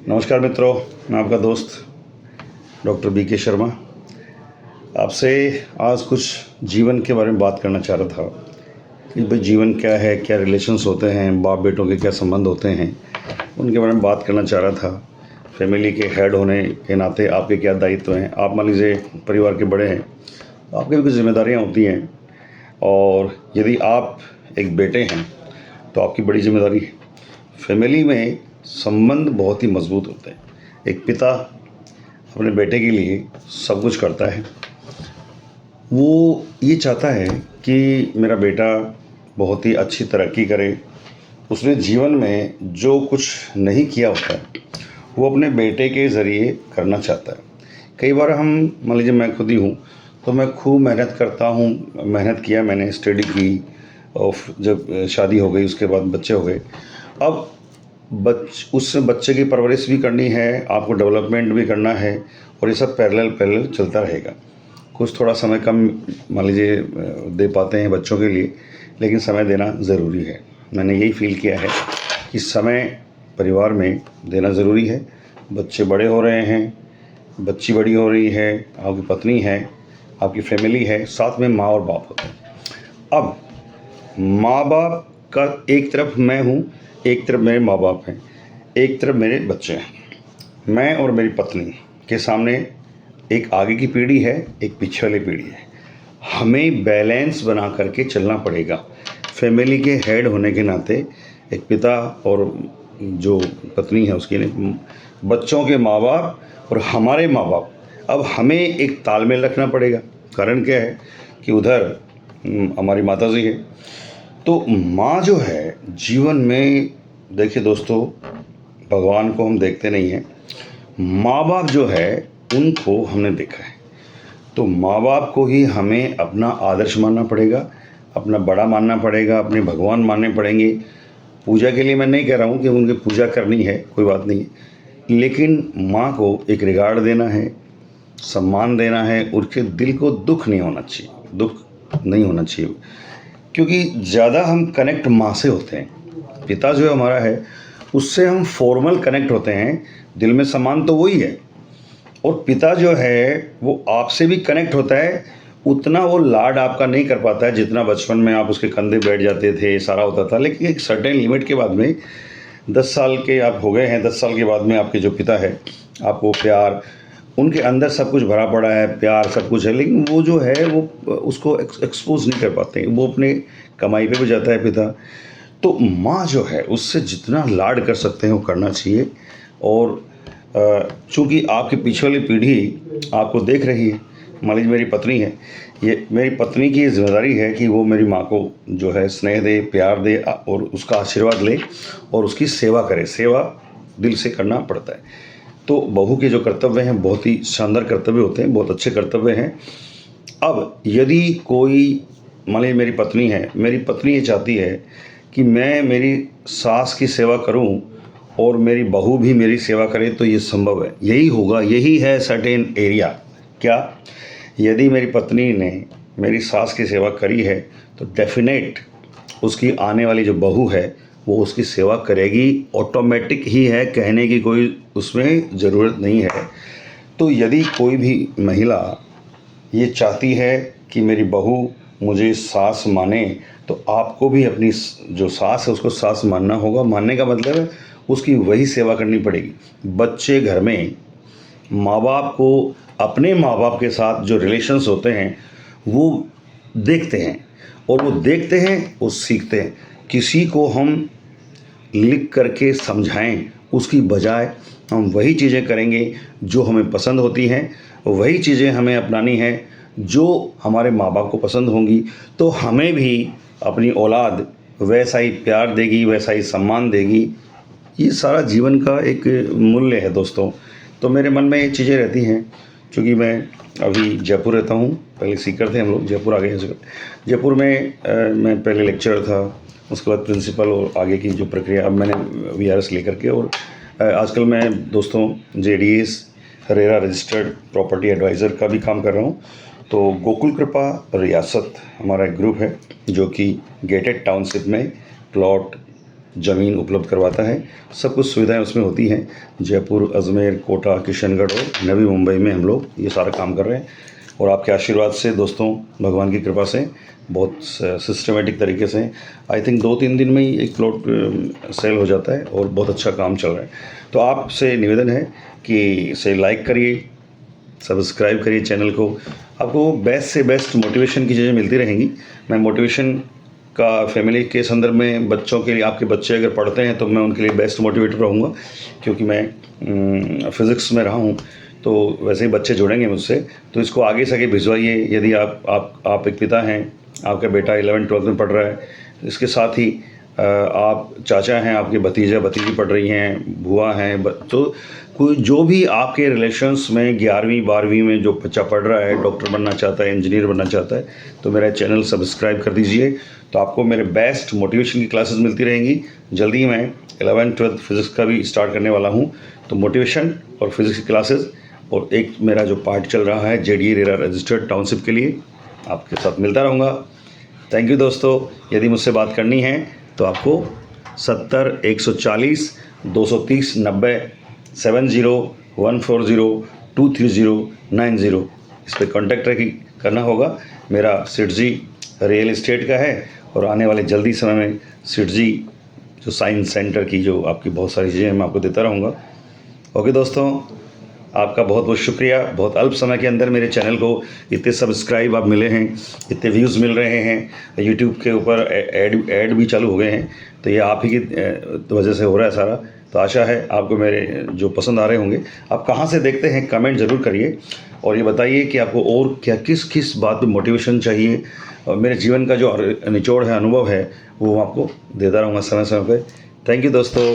नमस्कार मित्रों, मैं आपका दोस्त डॉक्टर BK शर्मा आपसे आज कुछ जीवन के बारे में बात करना चाह रहा था कि भाई जीवन क्या है, क्या रिलेशंस होते हैं, बाप बेटों के क्या संबंध होते हैं, उनके बारे में बात करना चाह रहा था। फैमिली के हेड होने के नाते आपके क्या दायित्व हैं। आप मान लीजिए परिवार के बड़े हैं, तो आपकी भी कुछ जिम्मेदारियाँ होती हैं, और यदि आप एक बेटे हैं तो आपकी बड़ी जिम्मेदारी है। फैमिली में संबंध बहुत ही मजबूत होते हैं। एक पिता अपने बेटे के लिए सब कुछ करता है। वो ये चाहता है कि मेरा बेटा बहुत ही अच्छी तरक्की करे। उसने जीवन में जो कुछ नहीं किया होता है वो अपने बेटे के ज़रिए करना चाहता है। कई बार हम मान लीजिए, मैं खुद ही हूँ, तो मैं खूब मेहनत करता हूँ। मेहनत किया, मैंने स्टडी की, और जब शादी हो गई उसके बाद बच्चे हो गए। अब उस बच्चे की परवरिश भी करनी है, आपको डेवलपमेंट भी करना है, और ये सब पैरेलल चलता रहेगा। कुछ थोड़ा समय कम मान लीजिए दे पाते हैं बच्चों के लिए, लेकिन समय देना ज़रूरी है। मैंने यही फील किया है कि समय परिवार में देना ज़रूरी है। बच्चे बड़े हो रहे हैं, बच्ची बड़ी हो रही है, आपकी पत्नी है, आपकी फैमिली है, साथ में माँ और बाप होते हैं। अब माँ बाप का एक तरफ मैं हूँ, एक तरफ मेरे माँ बाप हैं, एक तरफ मेरे बच्चे हैं। मैं और मेरी पत्नी के सामने एक आगे की पीढ़ी है, एक पीछे वाली पीढ़ी है। हमें बैलेंस बना करके चलना पड़ेगा। फैमिली के हेड होने के नाते एक पिता और जो पत्नी है उसके लिए बच्चों के माँ बाप और हमारे माँ बाप, अब हमें एक तालमेल रखना पड़ेगा। कारण क्या है कि उधर हमारी माता जी है। तो माँ जो है जीवन में, देखिए दोस्तों, भगवान को हम देखते नहीं हैं, माँ बाप जो है उनको हमने देखा है। तो माँ बाप को ही हमें अपना आदर्श मानना पड़ेगा, अपना बड़ा मानना पड़ेगा, अपने भगवान मानने पड़ेंगे। पूजा के लिए मैं नहीं कह रहा हूँ कि उनकी पूजा करनी है, कोई बात नहीं है, लेकिन माँ को एक रिगार्ड देना है, सम्मान देना है। उनके दिल को दुख नहीं होना चाहिए, क्योंकि ज़्यादा हम कनेक्ट माँ से होते हैं। पिता जो हमारा है उससे हम फॉर्मल कनेक्ट होते हैं, दिल में सम्मान तो वही है। और पिता जो है वो आपसे भी कनेक्ट होता है, उतना वो लाड आपका नहीं कर पाता है जितना बचपन में आप उसके कंधे बैठ जाते थे, सारा होता था। लेकिन एक सर्टेन लिमिट के बाद में 10 साल के आप हो गए हैं, 10 साल के बाद में आपके जो पिता है, आपको प्यार, उनके अंदर सब कुछ भरा पड़ा है, प्यार सब कुछ है, लेकिन वो जो है वो उसको एक्सपोज नहीं कर पाते हैं। वो अपने कमाई पे भी जाता है पिता। तो माँ जो है उससे जितना लाड कर सकते हैं वो करना चाहिए। और चूँकि आपकी पीछे वाली पीढ़ी आपको देख रही है, मान लीजिए मेरी पत्नी है, ये मेरी पत्नी की जिम्मेदारी है कि वो मेरी माँ को जो है स्नेह दे, प्यार दे, और उसका आशीर्वाद ले और उसकी सेवा करे। सेवा दिल से करना पड़ता है। तो बहू के जो कर्तव्य हैं बहुत ही शानदार कर्तव्य होते हैं, बहुत अच्छे कर्तव्य हैं। अब यदि कोई, मान लीजिए मेरी पत्नी है, मेरी पत्नी ये चाहती है कि मैं मेरी सास की सेवा करूं और मेरी बहू भी मेरी सेवा करे, तो ये संभव है, यही होगा, यही है सर्टेन एरिया। क्या, यदि मेरी पत्नी ने मेरी सास की सेवा करी है तो डेफिनेट उसकी आने वाली जो बहू है वो उसकी सेवा करेगी, ऑटोमेटिक ही है, कहने की कोई उसमें ज़रूरत नहीं है। तो यदि कोई भी महिला ये चाहती है कि मेरी बहू मुझे सास माने, तो आपको भी अपनी जो सास है उसको सास मानना होगा। मानने का मतलब है उसकी वही सेवा करनी पड़ेगी। बच्चे घर में माँ बाप को, अपने माँ बाप के साथ जो रिलेशंस होते हैं वो देखते हैं, और वो देखते हैं, वो सीखते हैं। किसी को हम लिख करके समझाएं उसकी बजाय हम वही चीज़ें करेंगे जो हमें पसंद होती हैं, वही चीज़ें हमें अपनानी हैं जो हमारे माँ बाप को पसंद होंगी। तो हमें भी अपनी औलाद वैसा ही प्यार देगी, वैसा ही सम्मान देगी। ये सारा जीवन का एक मूल्य है दोस्तों। तो मेरे मन में ये चीज़ें रहती हैं। क्योंकि मैं अभी जयपुर रहता हूँ, पहले सीकर थे हम लोग, जयपुर आ गए हैं। जयपुर में मैं पहले लेक्चरर था, उसके बाद प्रिंसिपल, और आगे की जो प्रक्रिया, अब मैंने VRS लेकर के, और आजकल मैं दोस्तों JDS RERA registered property advisor का भी काम कर रहा हूँ। तो गोकुल कृपा रियासत हमारा एक ग्रुप है जो कि गेटेड टाउनशिप में प्लॉट ज़मीन उपलब्ध करवाता है। सब कुछ सुविधाएं उसमें होती हैं। जयपुर, अजमेर, कोटा, किशनगढ़ और नवी मुंबई में हम लोग ये सारा काम कर रहे हैं। और आपके आशीर्वाद से दोस्तों, भगवान की कृपा से बहुत सिस्टमेटिक तरीके से आई थिंक 2-3 दिन में ही एक प्लॉट सेल हो जाता है और बहुत अच्छा काम चल रहा है। तो आपसे निवेदन है कि इसे लाइक करिए, सब्सक्राइब करिए चैनल को। आपको बेस्ट से बेस्ट मोटिवेशन की चीज़ें मिलती रहेंगी। मैं मोटिवेशन का फैमिली के संदर्भ में बच्चों के लिए, आपके बच्चे अगर पढ़ते हैं तो मैं उनके लिए बेस्ट मोटिवेटर रहूँगा, क्योंकि मैं फ़िज़िक्स में रहा हूँ। तो वैसे ही बच्चे जुड़ेंगे मुझसे, तो इसको आगे से आगे भिजवाइए। यदि आप एक पिता हैं, आपका बेटा 11th-12th में पढ़ रहा है, इसके साथ ही आप चाचा हैं, आपके भतीजा भतीजी पढ़ रही हैं, बुआ हैं, तो कोई जो भी आपके रिलेशंस में 11वीं-12वीं में जो बच्चा पढ़ रहा है, डॉक्टर बनना चाहता है, इंजीनियर बनना चाहता है, तो मेरा चैनल सब्सक्राइब कर दीजिए। तो आपको मेरे बेस्ट मोटिवेशन की क्लासेस मिलती रहेंगी। जल्दी ही मैं 11th-12th फिज़िक्स का भी स्टार्ट करने वाला हूँ। तो मोटिवेशन और फिज़िक्स की क्लासेस, और एक मेरा जो पार्ट चल रहा है JDA रेरा रजिस्टर्ड टाउनशिप के लिए, आपके साथ मिलता रहूँगा। थैंक यू दोस्तों। यदि मुझसे बात करनी है तो आपको 70 140 230 90 70 140 230 90 इस पर कॉन्टैक्ट करना होगा। मेरा सिडजी रियल एस्टेट का है, और आने वाले जल्दी समय में सिडजी जो साइंस सेंटर की जो आपकी बहुत सारी चीज़ें मैं आपको देता रहूँगा। ओके दोस्तों, आपका बहुत बहुत शुक्रिया। बहुत अल्प समय के अंदर मेरे चैनल को इतने सब्सक्राइब आप मिले हैं, इतने व्यूज़ मिल रहे हैं। यूट्यूब के ऊपर ऐड भी चालू हो गए हैं, तो ये आप ही की वजह से हो रहा है सारा। तो आशा है आपको मेरे जो पसंद आ रहे होंगे। आप कहाँ से देखते हैं कमेंट ज़रूर करिए, और ये बताइए कि आपको और क्या किस बात पे मोटिवेशन चाहिए। और मेरे जीवन का जो निचोड़ है, अनुभव है, वो आपको देता रहूँगा समय समय पे। थैंक यू दोस्तों।